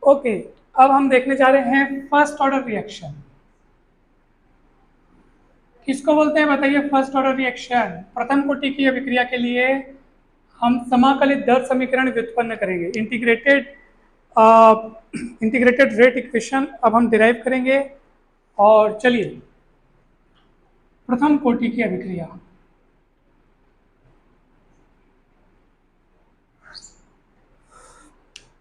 Okay, अब हम देखने जा रहे हैं फर्स्ट ऑर्डर रिएक्शन। किसको बोलते हैं बताइए? First order reaction. प्रथम कोटि की अभिक्रिया के लिए हम समाकलित दर समीकरण व्युत्पन्न करेंगे। इंटीग्रेटेड रेट इक्वेशन अब हम डिराइव करेंगे। और चलिए, प्रथम कोटि की अभिक्रिया।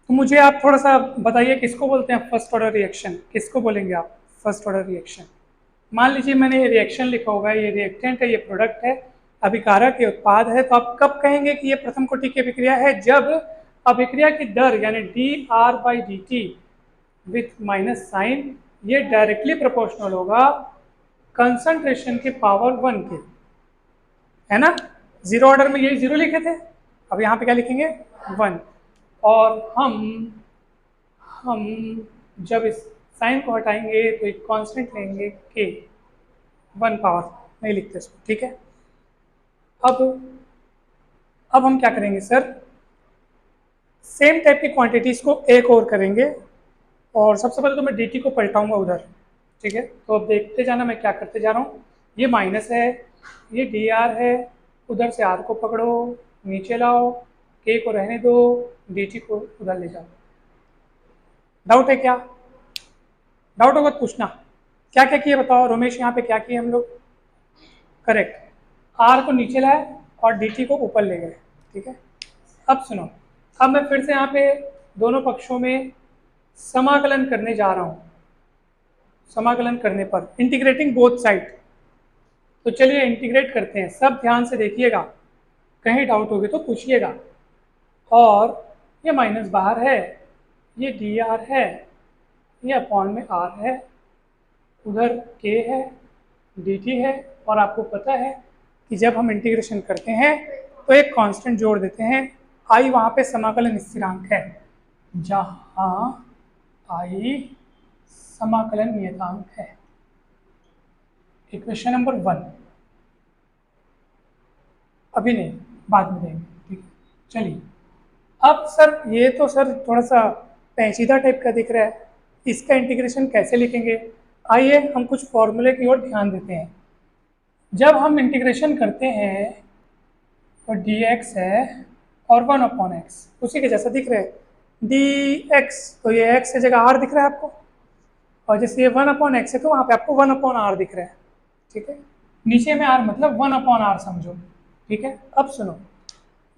तो मुझे आप थोड़ा सा बताइए किसको बोलते हैं फर्स्ट ऑर्डर रिएक्शन? किसको बोलेंगे आप फर्स्ट ऑर्डर रिएक्शन? मान लीजिए मैंने ये रिएक्शन लिखा होगा, ये रिएक्टेंट है, ये प्रोडक्ट है, अभिकारक ये उत्पाद है, तो आप कब कहेंगे कि ये प्रथम कोटि की अभिक्रिया है? जब अभिक्रिया की दर यानी d r by d t with minus sign ये डायरेक्टली प्रोपोर्शनल होगा कंसंट्रेशन के पावर 1 के, है ना? जीरो ऑर्डर में यही जीरो लिखे थे, अब यहाँ पे क्या लिखेंगे? 1। और हम जब इस साइन को हटाएंगे तो एक कांस्टेंट लेंगे के, 1 पावर नहीं लिखते इसको, ठीक है? अब हम क्या करेंगे सर? सेम टाइप की क्वांटिटीज को एक और करेंगे, और सबसे पहले तो मैं dt को पलटाऊंगा उधर, ठीक है? तो अब देखते जाना मैं क्या करते जा रहा हूँ। ये माइनस है, ये dr है, उधर से r को पकड़ो, नीचे लाओ, k को रहने दो, dt को उधर ले जाओ। डाउट है क्या? डाउट होगा तो पूछना। क्या क्या किए बताओ रमेश, यहाँ पे क्या किए हम लोग? करेक्ट, r को नीचे लाए और dt को ऊपर ले गए, ठीक है? अब सुनो, अब मैं फिर से यहाँ पे दोनों पक्षों में समाकलन करने जा रहा हूँ। समाकलन करने पर इंटीग्रेटिंग बोथ साइड, तो चलिए इंटीग्रेट करते हैं। सब ध्यान से देखिएगा, कहीं डाउट होगी तो पूछिएगा। और ये माइनस बाहर है, ये डी आर है, ये अपॉन में आर है, उधर के है, डी टी है, और आपको पता है कि जब हम इंटीग्रेशन करते हैं तो एक कांस्टेंट जोड़ देते हैं, आई वहाँ पे समाकलन स्थिरांक है, जहाँ आई समाकलन नियतांक है। इक्वेशन नंबर 1 अभी नहीं, बाद में देंगे, ठीक है? चलिए, अब सर ये तो सर थोड़ा सा पेचीदा टाइप का दिख रहा है, इसका इंटीग्रेशन कैसे लिखेंगे? आइए हम कुछ फॉर्मूले की ओर ध्यान देते हैं। जब हम इंटीग्रेशन करते हैं तो डी एक्स है और 1 अपॉन एक्स, उसी के जैसा दिख रहा है डी एक्स, तो ये एक्स की जगह आर दिख रहा है आपको, और जैसे ये 1 अपॉन एक्स है तो वहाँ पे आपको 1 अपॉन आर दिख रहा है, ठीक है? नीचे में आर मतलब 1 अपॉन आर समझो, ठीक है? अब सुनो,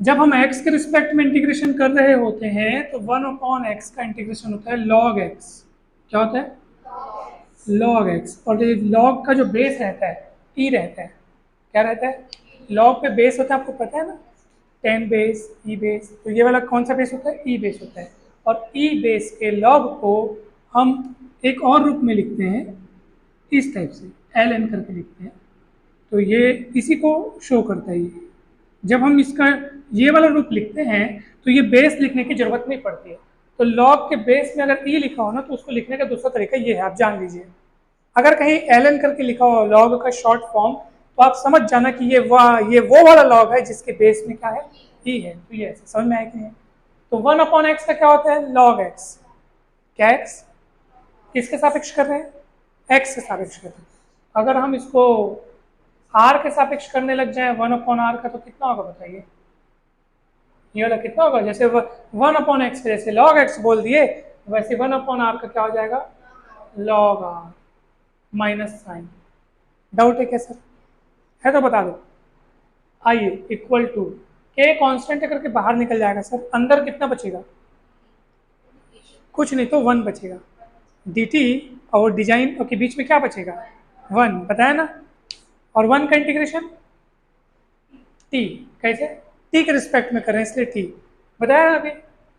जब हम x के रिस्पेक्ट में इंटीग्रेशन कर रहे होते हैं तो 1 अपॉन एक्स का इंटीग्रेशन होता है log x। क्या होता है? log x। और ये log का जो बेस रहता है e रहता है। क्या रहता है? log पे बेस होता है, आपको पता है ना, 10 बेस, e बेस। तो ये वाला कौन सा बेस होता है? e बेस होता है। और e बेस के log को हम एक और रूप में लिखते हैं, इस टाइप से ln करके लिखते हैं। तो ये इसी को शो करता है। ये जब हम इसका ये वाला रूप लिखते हैं तो ये बेस लिखने की जरूरत नहीं पड़ती है। तो लॉग के बेस में अगर ई लिखा हो ना तो उसको लिखने का दूसरा तरीका ये है, आप जान लीजिए। अगर कहीं एल करके लिखा हो लॉग का शॉर्ट फॉर्म, तो आप समझ जाना कि ये वो वाला लॉग है जिसके बेस में क्या है? ई है। तो ये ऐसे समझ में आया कि नहीं? तो 1 अपॉन एक्स का क्या होता है? Log x. क्या एक्स किसके सापेक्ष कर रहे हैं? एक्स के सापेक्ष कर रहे हैं। अगर हम इसको आर के सापेक्ष करने लग जाए 1 अपॉन आर का, तो कितना होगा बताइए? ये वाला कितना होगा? जैसे 1 अपॉन एक्स जैसे लॉग एक्स बोल दिए, वैसे 1 अपॉन आर का क्या हो जाएगा? Log r minus sign. Doubt है क्या सर? है तो बता दो। आइए, इक्वल टू के कांस्टेंट करके बाहर निकल जाएगा सर, अंदर कितना बचेगा? कुछ नहीं तो 1 बचेगा। डी टी और डिजाइन के बीच में क्या बचेगा? 1, बताया ना? और 1 का इंटीग्रेशन टी, कैसे? टी के रिस्पेक्ट में कर रहे हैं इसलिए टी, बताया ना अभी।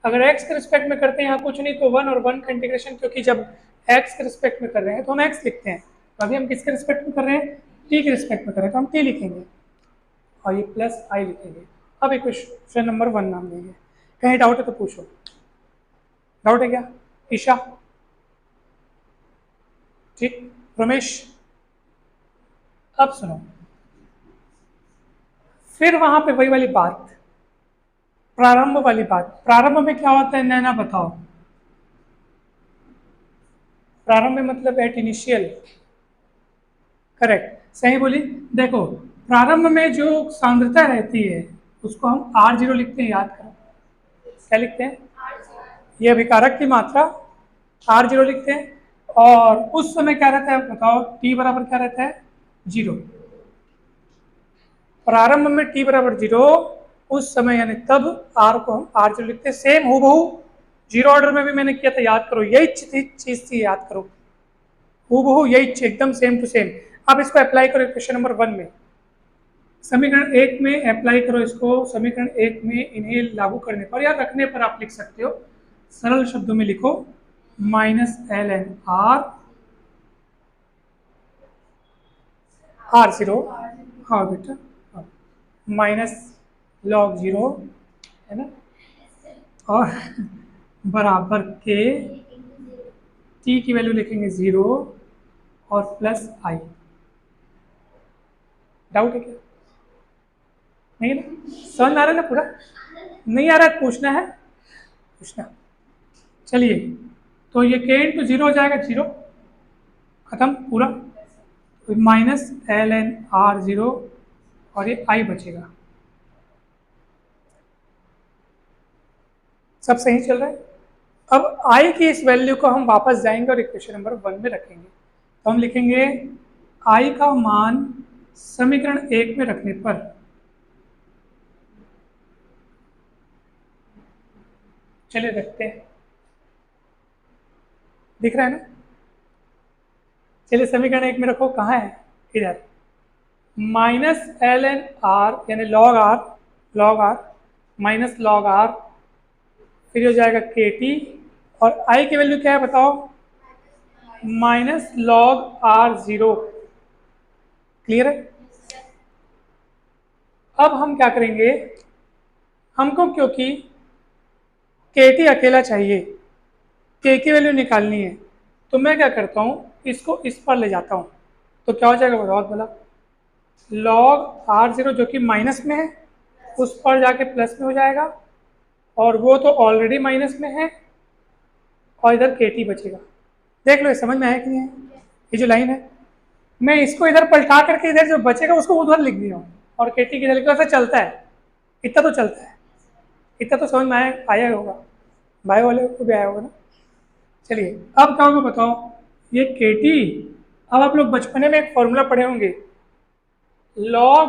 अगर एक्स के रिस्पेक्ट में करते हैं यहाँ कुछ नहीं तो 1 और 1 का इंटीग्रेशन, क्योंकि जब एक्स के रिस्पेक्ट में कर रहे हैं तो हम एक्स लिखते हैं, तो अभी हम किसके रिस्पेक्ट में कर रहे हैं? टी के रिस्पेक्ट में कर रहे हैं, तो हम टी लिखेंगे और ये प्लस आई लिखेंगे। अब इक्वेशन नंबर 1 नाम देंगे। कहीं डाउट है तो पूछो। डाउट है क्या ईशा? ठीक, रमेश? अब सुनो, फिर वहां पे वही वाली बात, प्रारंभ वाली बात। प्रारंभ में क्या होता है नैना बताओ? प्रारंभ में मतलब एट इनिशियल, करेक्ट, सही बोली। देखो प्रारंभ में जो सांद्रता रहती है उसको हम R0 लिखते हैं, याद करो क्या लिखते हैं, ये अभिकारक की मात्रा R0 लिखते हैं। और उस समय क्या रहता है बताओ, T बराबर क्या रहता है, 0। प्रारंभ में T बराबर 0, उस समय यानी तब R को हम R0 लिखते हैं। सेम हूबहू जीरो ऑर्डर में भी मैंने किया था, याद करो, यही चीज थी, याद करो, हूबहू यही एकदम सेम टू सेम। अब इसको अप्लाई करो क्वेश्चन नंबर 1 में, समीकरण 1 में अप्लाई करो इसको। समीकरण 1 में इन्हें लागू करने पर या रखने पर आप लिख सकते हो, सरल शब्दों में लिखो, -ln R0, हाँ बेटा, माइनस log 0 है ना, और बराबर के t की वैल्यू लिखेंगे 0 और प्लस i। डाउट है क्या, नहीं है ना, समझ में आ रहा है ना पूरा, नहीं आ रहा है पूछना है, पूछना। चलिए तो ये k इंटू 0 हो जाएगा, 0 खत्म पूरा, -ln R0 और ये i बचेगा। सब सही चल रहा है। अब i की इस वैल्यू को हम वापस जाएंगे और इक्वेशन नंबर 1 में रखेंगे। तो हम लिखेंगे i का मान समीकरण 1 में रखने पर चलिए देखते हैं, दिख रहा है ना, चलिए समीकरण 1 में रखो, कहाँ है, इधर, -ln R यानी log R minus log R, फिर हो जाएगा KT, और i की वैल्यू क्या है बताओ, -log R0। क्लियर है। अब हम क्या करेंगे, हमको क्योंकि KT अकेला चाहिए, K की वैल्यू निकालनी है, तो मैं क्या करता हूँ, इसको इस पर ले जाता हूँ, तो क्या हो जाएगा बताओ बोला, log R0 जो कि माइनस में है उस पर जाके प्लस में हो जाएगा, और वो तो ऑलरेडी माइनस में है, और इधर KT बचेगा। देख लो ये समझ में आया कि नहीं है, ये जो लाइन है, मैं इसको इधर पलटा करके इधर जो बचेगा उसको उधर लिख दिया हूँ, और KT की इधर लिख दिया, चलता है, इतना तो चलता है, इतना तो समझ में आया होगा, बायो वाले को भी आया होगा ना। चलिए अब क्या होगा बताओ, ये KT, अब आप लोग बचपने में एक फॉर्मूला पढ़े होंगे, log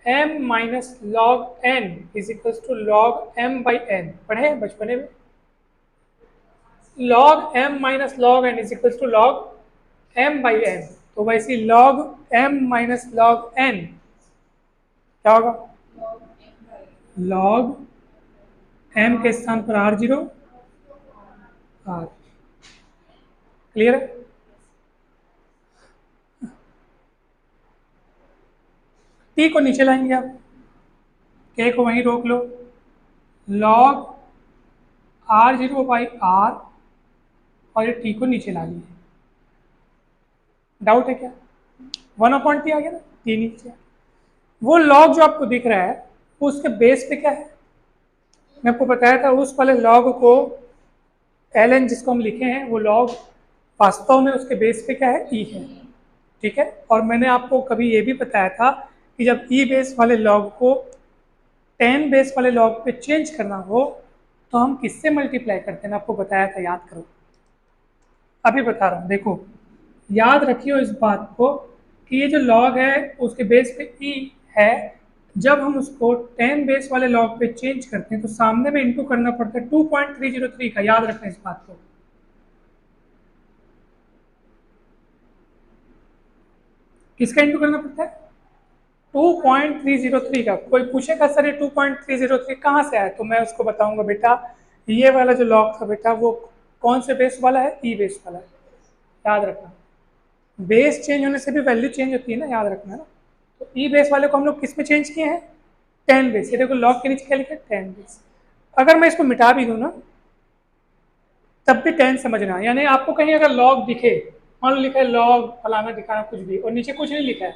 m minus log n is equals to log m by n, पढ़े हैं बचपने में, log m minus log n is equals to log m by n, तो वैसे log m minus log n क्या होगा, log m के स्थान पर R0 R। क्लियर है। T को नीचे लाएंगे आप, K को वहीं रोक लो, log R0 बाई R, और ये T को नीचे ला लिए। डाउट है क्या, 1/T आ गया ना, T नीचे, वो log जो आपको दिख रहा है वो उसके बेस पे क्या है, मैं आपको बताया था, उस वाले log को ln जिसको हम लिखे हैं वो log वास्तव में उसके बेस पे क्या है, e है, ठीक है। और मैंने आपको कभी ये भी बताया था कि जब e बेस वाले log को 10 बेस वाले log पे चेंज करना हो तो हम किससे मल्टीप्लाई करते हैं, आपको बताया था, याद करो, अभी बता रहा हूँ, देखो याद रखियो इस बात को कि ये जो log है उसके बेस पे e है, जब हम उसको 10 बेस वाले log पे चेंज करते हैं तो सामने में इंटू करना पड़ता है 2.303 का, याद रखना इस बात को। किसका इंटू करना पड़ता है, 2.303 का। कोई पूछेगा सर ये 2.303 कहाँ से आया, तो मैं उसको बताऊंगा बेटा ये वाला जो log था बेटा वो कौन से बेस वाला है, ई बेस वाला है, याद रखना। बेस चेंज होने से भी वैल्यू चेंज होती है ना, याद रखना ना। तो ई बेस वाले को हम लोग किस में चेंज किए हैं, 10 बेस, ये देखो log के नीचे क्या लिखा है, 10 बेस। अगर मैं इसको मिटा भी दूँ ना तब भी 10 समझना, यानी आपको कहीं अगर log दिखे, मान लो लिखा है log फलाना दिखाना कुछ भी और नीचे कुछ नहीं लिखा है,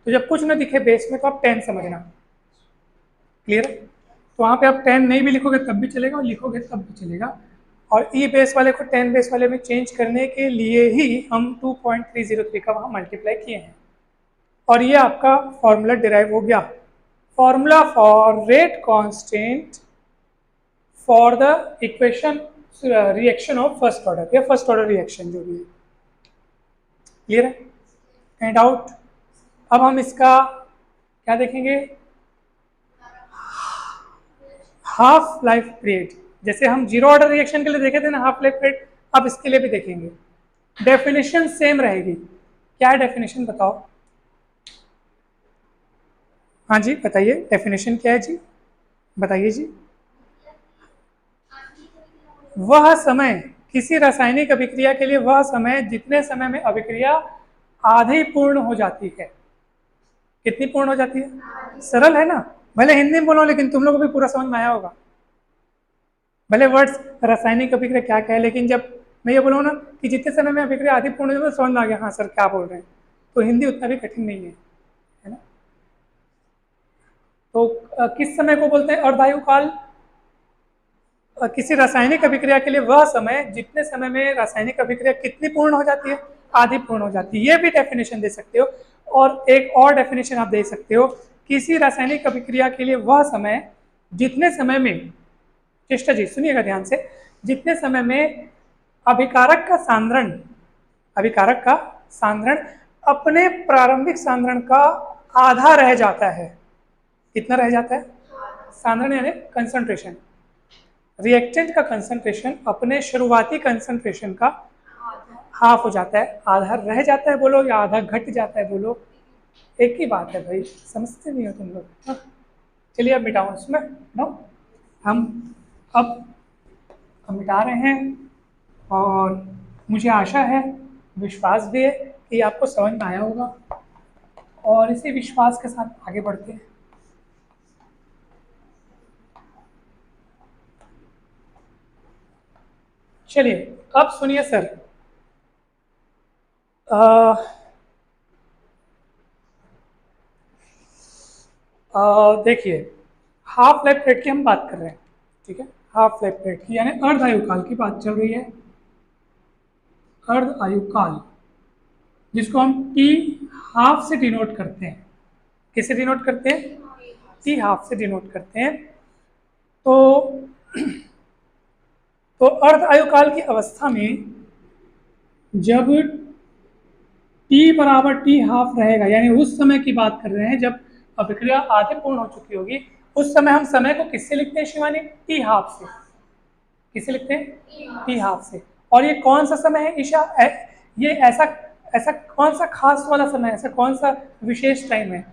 तो जब कुछ ना दिखे बेस में तो आप 10 समझना। क्लियर है। तो वहाँ पे आप 10 नहीं भी लिखोगे तब भी चलेगा और लिखोगे तब भी चलेगा। और ई बेस वाले को 10 बेस वाले में चेंज करने के लिए ही हम 2.303 का वहाँ मल्टीप्लाई किए हैं। और ये आपका फॉर्मूला डिराइव हो गया, formula for rate constant for the equation reaction of first order या फर्स्ट ऑर्डर रिएक्शन जो भी है। क्लियर है? And doubt? अब हम इसका क्या देखेंगे, हाफ लाइफ पीरियड, जैसे हम जीरो ऑर्डर रिएक्शन के लिए देखे थे ना हाफ लाइफ पीरियड, अब इसके लिए भी देखेंगे। डेफिनेशन सेम रहेगी। क्या है डेफिनेशन बताओ? हाँ जी बताइए, डेफिनेशन क्या है जी, बताइए जी। वह समय, किसी रासायनिक अभिक्रिया के लिए वह समय जितने समय में अभिक्रिया आधी पूर्ण हो जाती है। कितनी पूर्ण हो जाती है? सरल है ना, भले हिंदी में बोलो लेकिन तुम लोगों को भी पूरा समझ में आया होगा। भले वर्ड्स रासायनिक अभिक्रिया क्या क्या है, लेकिन जब मैं ये बोलूँ ना कि जितने समय में अभिक्रिया आधी पूर्ण हो जाए तो समझ में आ गया हाँ सर क्या बोल रहे हैं। तो हिंदी उतना भी कठिन नहीं है ना। तो किस समय को बोलते हैं अर्धायु काल? किसी रासायनिक अभिक्रिया के लिए वह समय जितने समय में रासायनिक अभिक्रिया कितनी पूर्ण हो जाती है? आधी पूर्ण हो जाती है। ये भी डेफिनेशन दे सकते हो। और एक और डेफिनेशन आप दे सकते हो, किसी रासायनिक अभिक्रिया के लिए वह समय जितने समय में, चेष्टा जी सुनिएगा ध्यान से, जितने समय में अभिकारक का सांद्रण, अभिकारक का सांद्रण अपने प्रारंभिक सांद्रण का आधा रह जाता है। कितना रह जाता है? सांद्रण यानी कंसंट्रेशन, रिएक्टेंट का कंसंट्रेशन अपने शुरुआती कंसंट्रेशन का हाफ हो जाता है, आधा रह जाता है बोलो या आधा घट जाता है बोलो, एक ही बात है भाई, समझते नहीं हो तुम लोग। चलिए अब मिटाओ इसमें नो, हम अब मिटा रहे हैं और मुझे आशा है, विश्वास भी है कि आपको समझ में आया होगा और इसी विश्वास के साथ आगे बढ़ते हैं। चलिए अब सुनिए सर, देखिए हाफ लाइफ पीरियड की हम बात कर रहे हैं, ठीक है, हाफ लाइफ पीरियड की यानी अर्ध आयु काल की बात चल रही है। अर्ध आयु काल जिसको हम टी हाफ से डिनोट करते हैं, किससे डिनोट करते हैं? टी हाफ से डिनोट करते हैं। तो अर्ध आयु काल की अवस्था में जब टी बराबर टी हाफ रहेगा, यानी उस समय की बात कर रहे हैं जब अभिक्रिया आधे पूर्ण हो चुकी होगी, उस समय हम समय को किससे लिखते हैं शिवानी? टी हाफ से। किससे लिखते हैं? टी हाफ से। और ये कौन सा समय है ईशा? ये ऐसा ऐसा कौन सा खास वाला समय, ऐसा कौन सा विशेष टाइम है?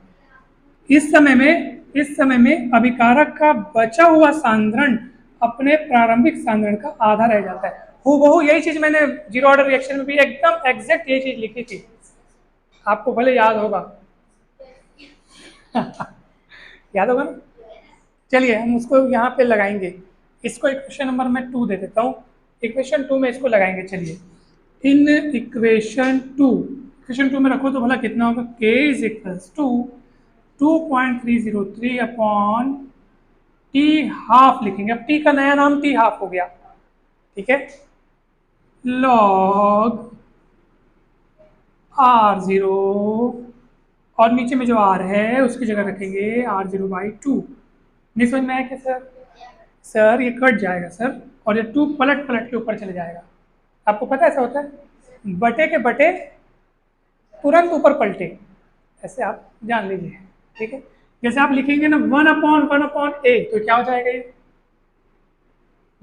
इस समय में अभिकारक का बचा हुआ सांद्रण अपने प्रारंभिक सांद्रण का आधा रह जाता है। हूबहू यही चीज मैंने जीरो ऑर्डर रिएक्शन में भी एकदम एग्जैक्ट यही चीज लिखी थी, आपको भले याद होगा। याद होगा ना? चलिए हम उसको यहाँ पे लगाएंगे, इसको इक्वेशन नंबर मैं 2 दे देता हूँ, इक्वेशन 2 में इसको लगाएंगे। चलिए इन इक्वेशन 2 में रखो तो भला कितना होगा? k is equals to 2.303 upon t half लिखेंगे। अब टी का नया नाम टी हाफ हो गया, ठीक है, लॉग R0 और नीचे में जो R है उसकी जगह रखेंगे R0/2। नहीं समझ में आया क्या सर? सर ये कट जाएगा सर, और ये 2 पलट पलट के ऊपर चले जाएगा। आपको पता है ऐसा होता है, बटे के बटे तुरंत ऊपर पलटे, ऐसे आप जान लीजिए, ठीक है। जैसे आप लिखेंगे ना 1/1/a तो क्या हो जाएगा? ये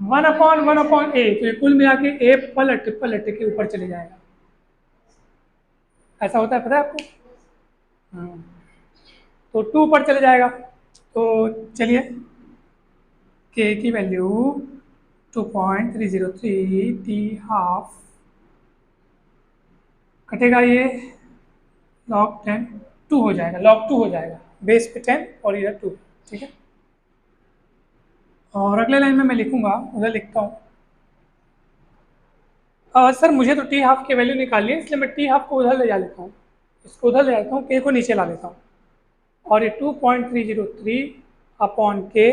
1/1/a, तो ये कुल मिला के a पलट पलट के ऊपर चले जाएगा। ऐसा होता है, पता है आपको? तो 2 ऊपर चले जाएगा। तो चलिए k की वैल्यू 2.303 टी हाफ कटेगा, ये log 10 2 हो जाएगा, log 2 हो जाएगा, बेस पे 10 और इधर 2, ठीक है। और अगले लाइन में मैं लिखूंगा, उधर लिखता हूँ। सर मुझे तो टी हाफ की वैल्यू निकालनी है, इसलिए मैं टी हाफ को उधर ले जा लेता हूँ, इसको उधर ले जाता हूँ, के को नीचे ला लेता हूँ, और ये 2.303 अपॉन के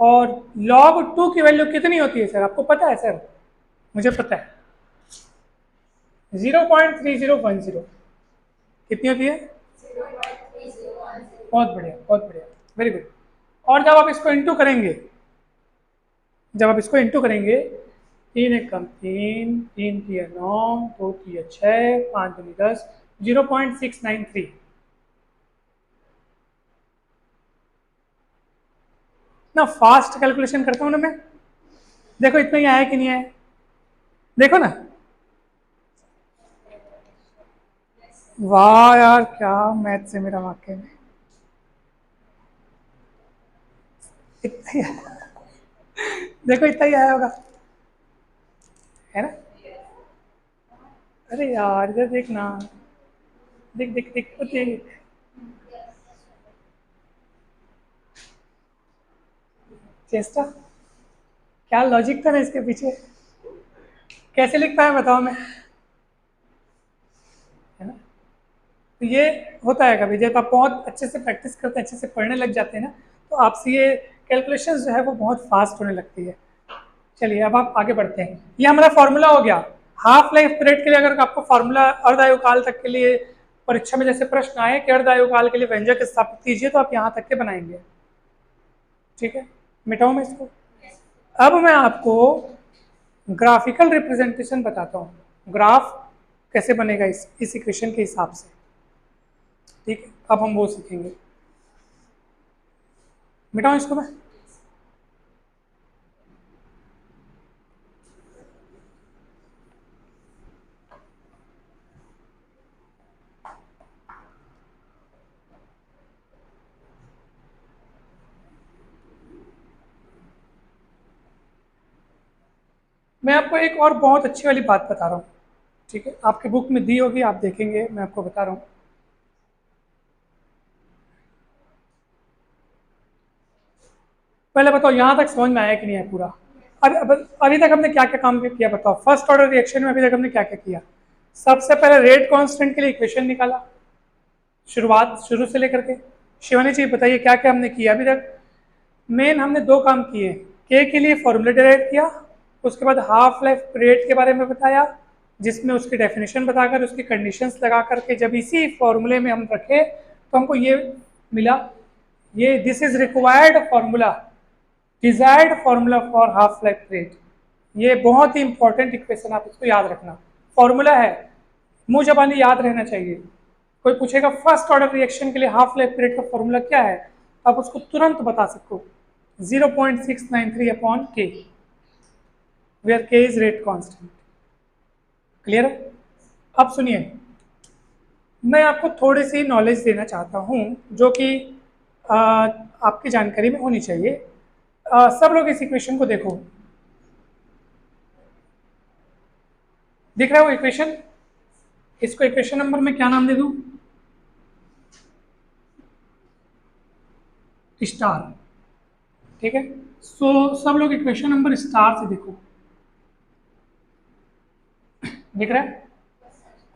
और log 2 की वैल्यू कितनी होती है सर, आपको पता है सर? मुझे पता है 0.3010। कितनी होती है? बहुत बढ़िया, बहुत बढ़िया, वेरी गुड। और जब आप इसको इंटू करेंगे, जब आप इसको इंटू करेंगे, 3 × 3 = 3, 3 × 9, 2 × 6, 5 × 10, 0.693। ना फास्ट कैलकुलेशन करता हूँ ना मैं, देखो इतना ही आया कि नहीं आया, देखो ना। वाह यार, क्या मैथ से मेरा वाक्य में इतना ही आया। देखो इतना ही आया होगा, है ना? अरे यार इधर देखना, देख देख देख देख। चेष्टा, क्या लॉजिक था ना इसके पीछे, कैसे लिख पाया बताओ मैं, है ना? तो ये होता है कभी जब आप बहुत अच्छे से प्रैक्टिस करते हैं, अच्छे से पढ़ने लग जाते हैं ना, तो आपसे ये कैलकुलेशन जो है वो बहुत फास्ट होने लगती है। चलिए अब आप आगे बढ़ते हैं, ये हमारा फॉर्मूला हो गया। हाफ लाइफ पीरियड के लिए अगर आपको फॉर्मूला अर्धायुकाल तक के लिए परीक्षा में जैसे प्रश्न आए कि अर्धायुकाल के लिए व्यंजक स्थापित कीजिए, तो आप यहाँ तक के बनाएंगे। ठीक है, मिटाऊं मैं इसको। अब मैं आपको ग्राफिकल रिप्रेजेंटेशन बताता हूँ, ग्राफ कैसे बनेगा इस इक्वेशन के हिसाब से। ठीक है, अब हम वो सीखेंगे। मिटाऊं इसको मैं। मैं आपको एक और बहुत अच्छी वाली बात बता रहा हूँ। ठीक है, आपके बुक में दी होगी, आप देखेंगे, मैं आपको बता रहा हूँ। पहले बताओ यहाँ तक समझ में आया कि नहीं है पूरा? अभी तक हमने क्या क्या काम किया बताओ? फर्स्ट ऑर्डर रिएक्शन में अभी तक हमने क्या क्या किया? सबसे पहले रेट कांस्टेंट के लिए इक्वेशन निकाला, शुरुआत शुरू से लेकर के। शिवानी जी बताइए क्या क्या हमने किया अभी तक? मेन हमने दो काम किए, के के लिए फॉर्मूला डिराइव किया, उसके बाद हाफ लाइफ पीरियड के बारे में बताया, जिसमें उसकी डेफिनेशन बताकर उसकी कंडीशंस लगा करके जब इसी फॉर्मूले में हम रखे तो हमको ये मिला, ये this is required formula, desired formula for half life period. ये बहुत ही इंपॉर्टेंट इक्वेशन, आप इसको याद रखना। फॉर्मूला है, मुंह जबानी याद रहना चाहिए। कोई पूछेगा फर्स्ट ऑर्डर रिएक्शन के लिए हाफ लाइफ पीरियड का फॉर्मूला क्या है, आप उसको तुरंत बता सकते हो, 0.693 अपॉन के, वेयर के इज रेट कांस्टेंट। क्लियर है? अब सुनिए, मैं आपको थोड़ी सी नॉलेज देना चाहता हूँ जो कि आपकी जानकारी में होनी चाहिए। सब लोग इस इक्वेशन को देखो, दिख रहा है वो इक्वेशन? इसको इक्वेशन नंबर में क्या नाम दे दूं? स्टार। ठीक है, सो सब लोग इक्वेशन नंबर स्टार से देखो, दिख रहा है?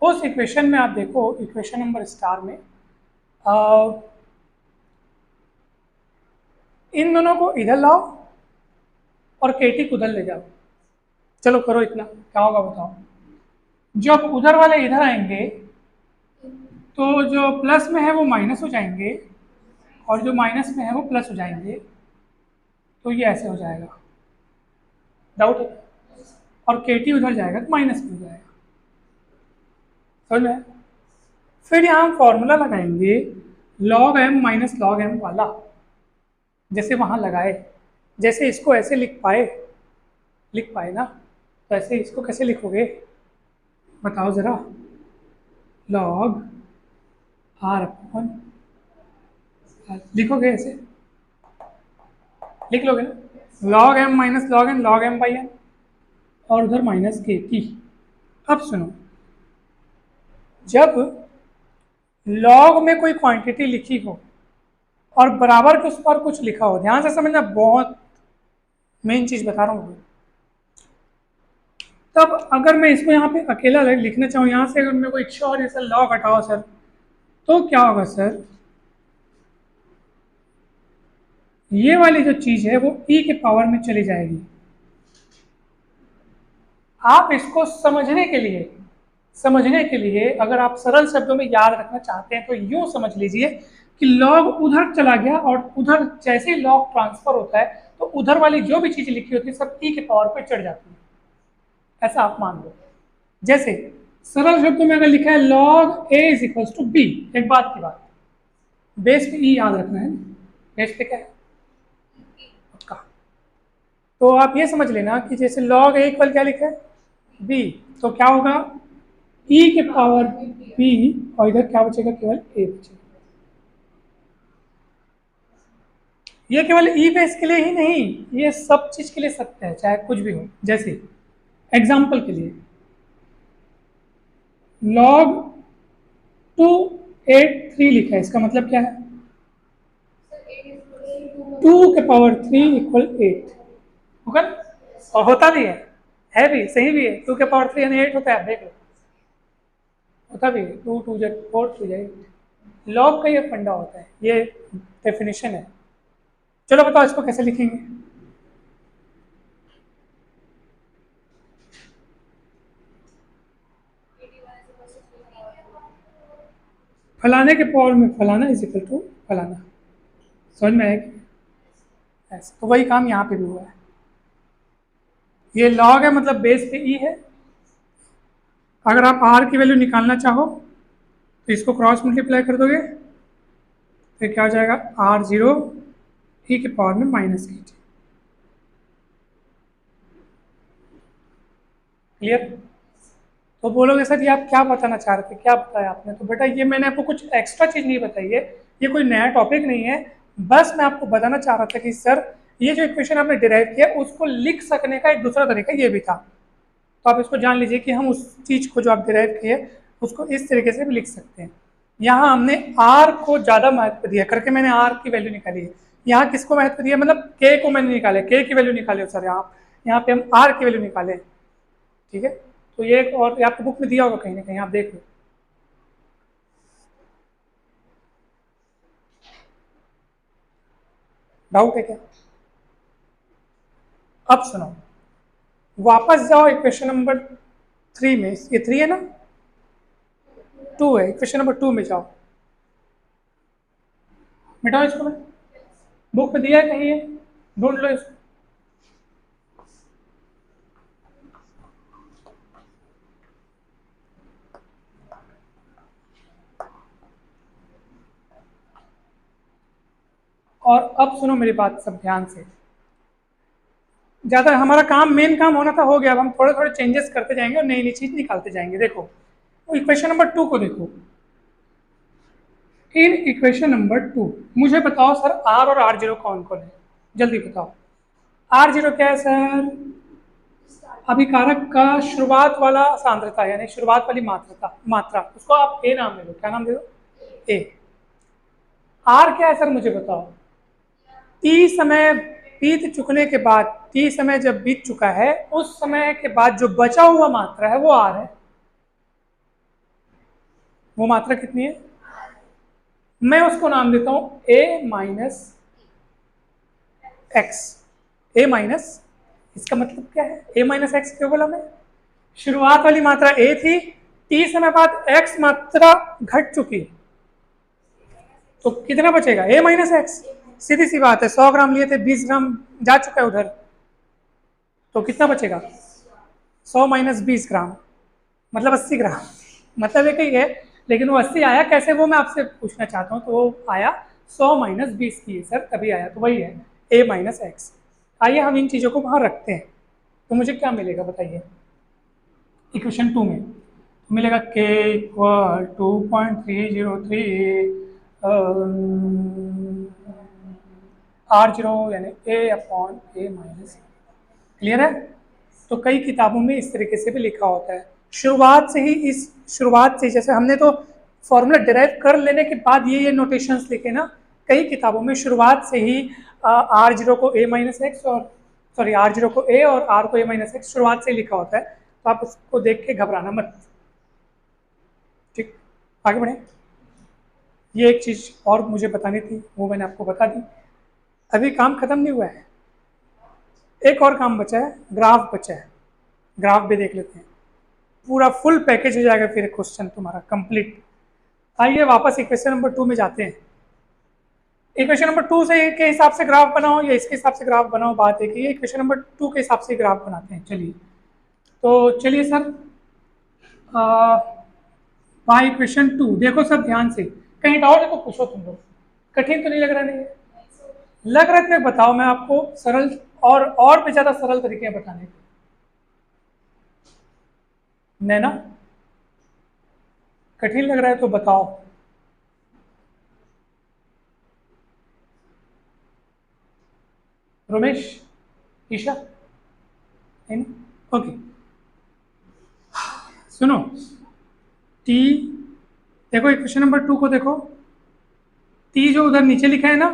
उस इक्वेशन में आप देखो, इक्वेशन नंबर स्टार में इन दोनों को इधर लाओ और केटी को उधर ले जाओ। चलो करो इतना, क्या होगा बताओ? जब उधर वाले इधर आएंगे तो जो प्लस में है वो माइनस हो जाएंगे, और जो माइनस में है वो प्लस हो जाएंगे, तो ये ऐसे हो जाएगा। डाउट है? और केटी उधर जाएगा तो माइनस में हो जाएगा। समझ में? फिर यहाँ हम फॉर्मूला लगाएंगे log m minus log m वाला, जैसे वहाँ लगाए, जैसे इसको ऐसे लिख पाए ना, तो ऐसे इसको कैसे लिखोगे बताओ ज़रा? लॉग आर अपॉन, लिखोगे ऐसे, लिख लोगे ना, log m minus log n, log m by n, और उधर माइनस के टी। अब सुनो, जब लॉग में कोई क्वांटिटी लिखी हो और बराबर के उस पर कुछ लिखा हो, ध्यान से समझना, बहुत मेन चीज बता रहा हूँ। तब अगर मैं इसको यहाँ पे अकेला लिखना चाहूँ, यहाँ से अगर मैं कोई और ऐसा लॉग हटाओ सर, तो क्या होगा सर? ये वाली जो चीज है वो e के पावर में चली जाएगी। आप इसको समझने के लिए अगर आप सरल शब्दों में याद रखना चाहते हैं तो यूं समझ लीजिए कि लॉग उधर चला गया और उधर जैसे ही लॉग ट्रांसफर होता है तो उधर वाली जो भी चीज लिखी होती है सब e के पावर पे चढ़ जाती है। ऐसा आप मान लो। जैसे सरल शब्दों में अगर लिखा है log a is equals to b, एक बात की बात, बेस पे ई याद रखना है। बेस पे क्या है? पक्का। तो आप ये समझ लेना कि जैसे log a इक्वल क्या लिखा है? b, तो क्या होगा? e के पावर b और इधर क्या बचेगा? केवल a बचेगा। ये केवल ई बेस के लिए ही नहीं, ये सब चीज के लिए सत्य है, चाहे कुछ भी हो। जैसे एग्जाम्पल के लिए log 283 लिखा है, इसका मतलब क्या है? 2 के पावर 3 इक्वल 8 होगा ना? और होता भी है भी, सही भी है। 2 के पावर 3 यानी 8 होता है, आप देख लो, होता भी है। 2 2 जा 4 3 जा 8। लॉग का ये फंडा होता है, ये डेफिनेशन है। चलो बताओ इसको कैसे लिखेंगे? फलाने के पावर में फलाना इज इक्वल टू फलाना। समझ में आएगी? ऐसा तो वही काम यहाँ पे भी हुआ है। ये लॉग है मतलब बेस पे ई है। अगर आप आर की वैल्यू निकालना चाहो तो इसको क्रॉस मल्टीप्लाई कर दोगे, फिर क्या हो जाएगा? आर जीरो ई के पावर में माइनस कीजिए। क्लियर? तो बोलोगे सर ये आप क्या बताना चाह रहे थे, क्या बताया आपने? तो बेटा ये मैंने आपको कुछ एक्स्ट्रा चीज़ नहीं बताई है, ये कोई नया टॉपिक नहीं है। बस मैं आपको बताना चाह रहा था कि सर ये जो इक्वेशन आपने डिराइव किया उसको लिख सकने का एक दूसरा तरीका ये भी था। तो आप इसको जान लीजिए कि हम उस चीज़ को जो आप डिराइव किए उसको इस तरीके से भी लिख सकते हैं। यहाँ हमने आर को ज़्यादा महत्व दिया करके मैंने आर की वैल्यू निकाली है। यहाँ किसको महत्व दिया? मतलब के को मैंने निकाले, के की वैल्यू निकाले सर। यहाँ पे हम आर की वैल्यू निकाले। ठीक है, तो ये एक और आपको बुक में दिया होगा कहीं ना कहीं, आप देख लो। डाउट है क्या? अब सुनो, वापस जाओ इक्वेशन नंबर 3 में। ये 3 है ना? 2 है, इक्वेशन नंबर 2 में जाओ। मिटाओ इसको, मैं बुक में दिया है कहीं, है ढूंढ लो इसको। और अब सुनो मेरी बात सब ध्यान से। ज़्यादा हमारा काम, मेन काम होना था, हो गया। अब हम थोड़े थोड़े चेंजेस करते जाएंगे और नई नई चीज़ निकालते जाएंगे। देखो तो इक्वेशन नंबर 2 को देखो। इन इक्वेशन नंबर 2 मुझे बताओ सर आर और आर जीरो कौन कौन है? जल्दी बताओ। आर जीरो क्या है सर? अभिकारक का शुरुआत वाला सांद्रता, यानी शुरुआत वाली मात्रा, उसको आप ए नाम दे दो। क्या नाम दे दो? ए। आर क्या है सर मुझे बताओ? टी समय बीत चुकने के बाद, टी समय जब बीत चुका है उस समय के बाद जो बचा हुआ मात्रा है वो आर है। वो मात्रा कितनी है? मैं उसको नाम देता हूं ए माइनस एक्स। ए माइनस, इसका मतलब क्या है? ए माइनस एक्स क्यों बोला मैं? शुरुआत वाली मात्रा ए थी, टी समय बाद एक्स मात्रा घट चुकी, तो कितना बचेगा? ए माइनस एक्स। सीधी सी बात है, 100 ग्राम लिए थे, 20 ग्राम जा चुका है उधर, तो कितना बचेगा? 100 माइनस 20 ग्राम मतलब 80 ग्राम। मतलब एक ही है, लेकिन वो 80 आया कैसे वो मैं आपसे पूछना चाहता हूँ। तो वो आया 100 माइनस 20 की सर, तभी आया। तो वही है ए माइनस एक्स। आइए हम इन चीज़ों को वहाँ रखते हैं, तो मुझे क्या मिलेगा बताइए? इक्वेशन 2 में तो मिलेगा के इक्वल 2.303 आर जीरो यानी ए अपॉन ए माइनस। क्लियर है? तो कई किताबों में इस तरीके से भी लिखा होता है। शुरुआत से जैसे हमने तो फॉर्मूला डिराइव कर लेने के बाद ये नोटेशंस लिखे ना, कई किताबों में शुरुआत से ही आर जीरो को ए माइनस एक्स और सॉरी आर जीरो को ए और आर को ए माइनस एक्स शुरुआत से ही लिखा होता है। तो आप उसको देख के घबराना मत। ठीक, आगे बढ़े। ये एक चीज़ और मुझे बतानी थी, वो मैंने आपको बता दी। अभी काम खत्म नहीं हुआ है, एक और काम बचा है, ग्राफ बचा है, ग्राफ भी देख लेते हैं, पूरा फुल पैकेज हो जाएगा फिर क्वेश्चन तुम्हारा कंप्लीट। आइए वापस इक्वेशन नंबर 2 में जाते हैं। इक्वेशन नंबर 2 से के हिसाब से ग्राफ बनाओ या इसके हिसाब से ग्राफ बनाओ, बात है कि ये इक्वेशन नंबर 2 के हिसाब से ग्राफ बनाते हैं। चलिए तो चलिए सर, बाय इक्वेशन 2 देखो सर ध्यान से, कहीं डाउट है तो पूछो तुम लोग, कठिन तो नहीं लग रहा? नहीं है लग रहा है तो बताओ, मैं आपको सरल और भी ज्यादा सरल तरीके हैं बताने के, नैना कठिन लग रहा है तो बताओ। रमेश, ईशा, नहीं, ओके सुनो, टी, देखो इक्वेशन नंबर 2 को देखो, टी जो उधर नीचे लिखा है ना,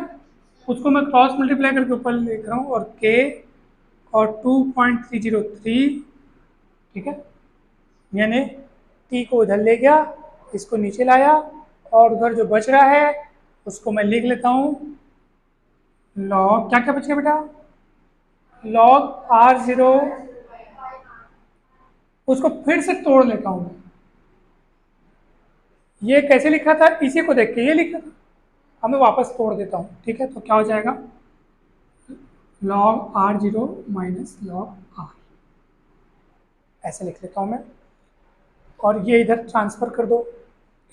उसको मैं क्रॉस मल्टीप्लाई करके ऊपर लिख रहा हूँ, और के और 2.303, ठीक है, यानी टी को उधर ले गया, इसको नीचे लाया, और उधर जो बच रहा है उसको मैं लिख लेता हूँ लॉग, क्या क्या बच गया बेटा, लॉग R0, उसको फिर से तोड़ लेता हूँ मैं, ये कैसे लिखा था, इसी को देख के ये लिखा था, अब मैं वापस तोड़ देता हूँ, ठीक है, तो क्या हो जाएगा, log R0 minus log R, ऐसे लिख लेता हूँ मैं, और ये इधर ट्रांसफर कर दो,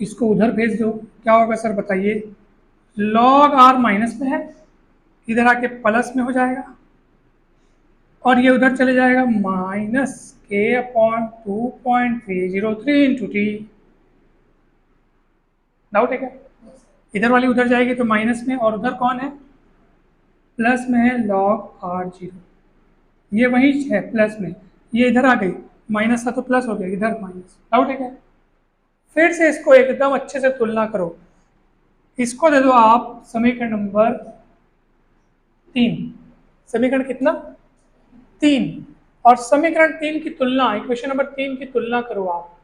इसको उधर भेज दो, क्या होगा सर बताइए, log R माइनस में है, इधर आके प्लस में हो जाएगा, और ये उधर चले जाएगा माइनस के अपॉन 2.303 इंटू टी। डाउट है क्या? इधर वाली उधर जाएगी तो माइनस में, और उधर कौन है, प्लस में है log R0, ये वही है प्लस में, ये इधर आ गई, माइनस था तो प्लस हो गया, इधर माइनस। डाउट है क्या? फिर से इसको एकदम अच्छे से तुलना करो, इसको दे दो आप समीकरण नंबर 3, समीकरण कितना 3, और समीकरण 3 की तुलना, इक्वेशन नंबर 3 की तुलना करो आप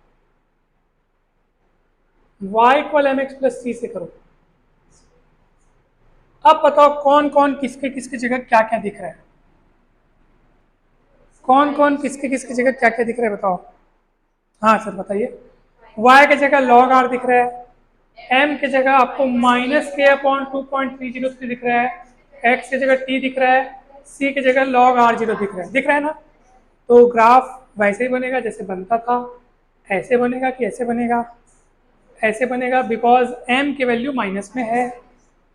y equal m x plus c से करो। अब बताओ कौन कौन किसके किसकी जगह क्या क्या दिख रहा है, कौन कौन किसके किसकी जगह क्या क्या दिख रहा है बताओ। हाँ सर बताइए, y की जगह log r दिख रहा है, m की जगह आपको माइनस के अपॉन 2.303 दिख रहा है, x की जगह t दिख रहा है, c की जगह log r0 दिख रहा है ना। तो ग्राफ वैसे ही बनेगा जैसे बनता था, ऐसे बनेगा कि ऐसे बनेगा, ऐसे बनेगा, बिकॉज m की वैल्यू माइनस में है,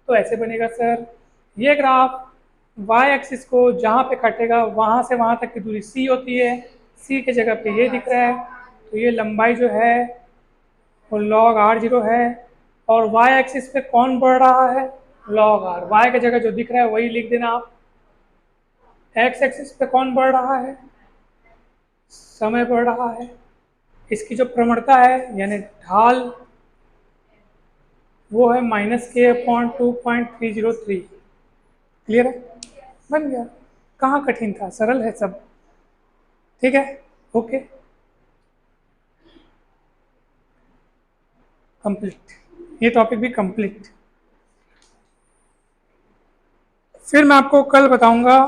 तो ऐसे बनेगा सर। ये ग्राफ y एक्सिस को जहाँ पे काटेगा वहाँ से वहाँ तक की दूरी c होती है, c के जगह पे ये दिख रहा है, तो ये लंबाई जो है वो log r0 है, और y एक्सिस पे कौन बढ़ रहा है, log r, y की जगह जो दिख रहा है वही लिख देना आप। x एक्सिस पे कौन बढ़ रहा है, समय बढ़ रहा है, इसकी जो प्रवणता है यानी ढाल वो है माइनस के अपॉन 2.303। क्लियर है, बन गया, कहाँ कठिन था, सरल है सब, ठीक है, ओके कंप्लीट, ये टॉपिक भी कंप्लीट। फिर मैं आपको कल बताऊंगा